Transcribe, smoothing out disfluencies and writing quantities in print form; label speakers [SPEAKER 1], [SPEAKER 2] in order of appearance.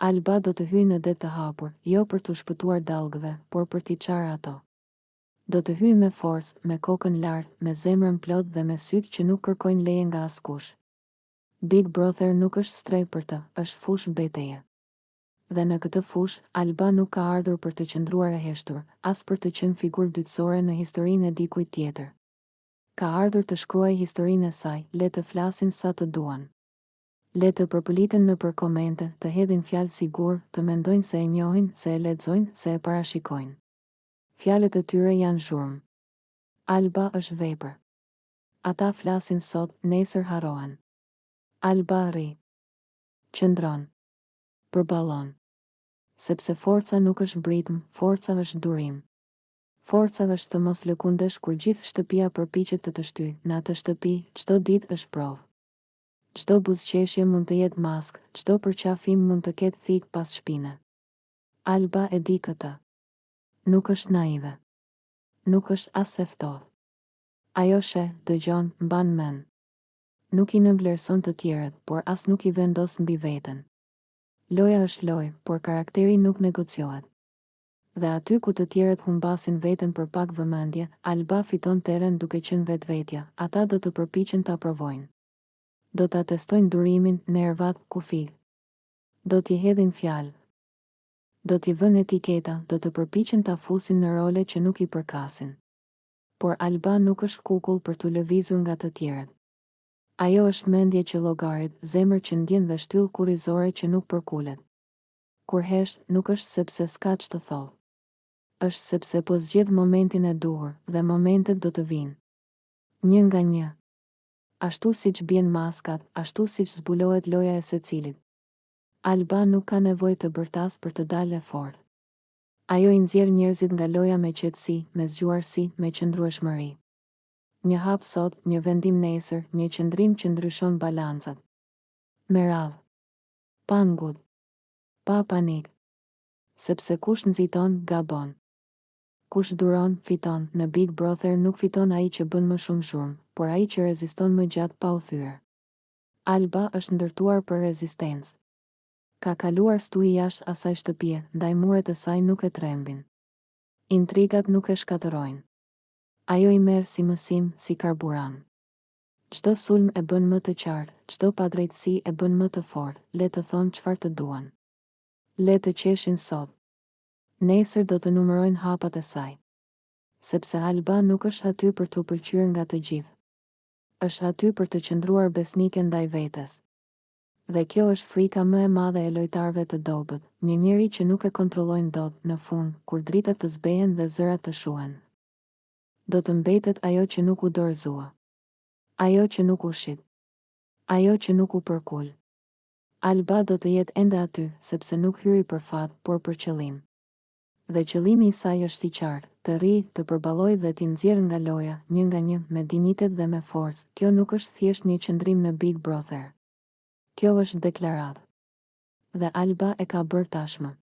[SPEAKER 1] Alba do të hyjë në det të hapur, jo për të shpëtuar dallgëve, por për t'i çarë ato. Do të hyjë me forcë, me kokën lart, me zemrën plot dhe me sytë që nuk kërkojnë leje nga askush. Big Brother nuk është strej për të, është fush betejë. Dhe në këtë fush, Alba nuk ka ardhur për të qëndruar e heshtur, as për të qenë figurë dytësore në historinë e dikujt tjetër. Ka ardhur të shkruajë historinë e saj, le të flasin sa të duan. Le të përpëliten nëpër komente, të hedhin fjalë sigur, të mendojnë se e njohin, se e lexojnë, se e parashikojnë. Fjalët e tyre janë zhurmë. Alba është vepër. Ata flasin sot, nesër harrohen. Alba rri. Qëndron. Përballon. Sepse forca nuk është britëm, forca është durim. Forca është të mos lëkundesh kur gjithë shtëpia përpiqet të shtyjë, në atë shtëpi, çdo ditë është provë. Çdo buzëqeshje mund të jetë maskë, çdo përqafim mund të ketë thikë pas shpine. Alba e di këtë. Nuk është naive. Nuk është as se ftohet. Ajo sheh, dëgjon, mban mend. Nuk i nënvlerëson të tjerët, por as nuk i vendos mbi veten. Loja është lojë, por karakteri nuk negociohet. Dhe aty ku të tjerët humbasin veten për pak vëmendje, Alba fiton teren duke qenë vetvetja, ata do të përpiqen ta provojnë. Do ta testojnë durimin, nervat, kufijtë. Do t'i hedhin fjalë. Do t'i vënë etiketa, do të përpiqen ta fusin në role që nuk i përkasin. Por Alba nuk është kukull për t'u lëvizur nga të tjerët. Ajo është mendje që llogaret, zemër që ndjen dhe shtyllë kurrizore që nuk përkulet. Kur hesht, nuk është sepse s'ka ç'të thotë. Është sepse po zgjedh momentin e duhur, dhe momentet do të vinë. Një nga një. Ashtu siç bien maskat, ashtu siç zbulohet loja e secilit. Alba nuk ka nevojë të bërtas për të dalë fort. Ajo i nxjerr njerëzit nga loja me qetësi, me zgjuarsi, me qëndrueshmëri. Një hap sot, një vendim nesër, një qëndrim që ndryshon balancat. Me radhë. Pa ngud. Pa panik. Sepse kush nxiton, gabon. Kush duron, fiton. Në Big Brother nuk fiton ai që bën më shumë zhurmë, por ai që reziston më gjatë pa u thyer. Alba është ndërtuar për rezistencë. Ka kaluar stui jashtë asaj shtëpie, ndaj muret e saj nuk e trembin. Intrigat nuk e shkatërrojnë. Ajo i merr si mësim, si karburant. Çdo sulm e bën më të qartë, çdo padrejtësi e bën më të fortë, le të thonë çfarë të duan. Le të qeshin sot. Nesër do të numërojnë hapat e saj. Sepse Alba nuk është aty për t'u pëlqyer nga të gjithë. Është aty për të qëndruar besnike ndaj vetes. Dhe kjo është frika më e madhe e lojtarëve të dobët, një njeri që nuk e kontrollojnë dot, në fund, kur dritat të zbehen dhe zërat të shuhen. Do të mbetet ajo që nuk u dorëzua. Ajo që nuk u shit. Ajo që nuk u përkul. Alba do të jetë ende aty, sepse nuk hyri për fat, por për qëllim. Dhe qëllimi i saj është i qartë, të rrijë, të përballojë dhe t'i nxjerrë nga loja, një nga një, me dinitet dhe me forcë. Kjo nuk është thjesht një qëndrim në Big Brother. Kjo është deklaratë. Dhe Alba e ka bërë tashmë.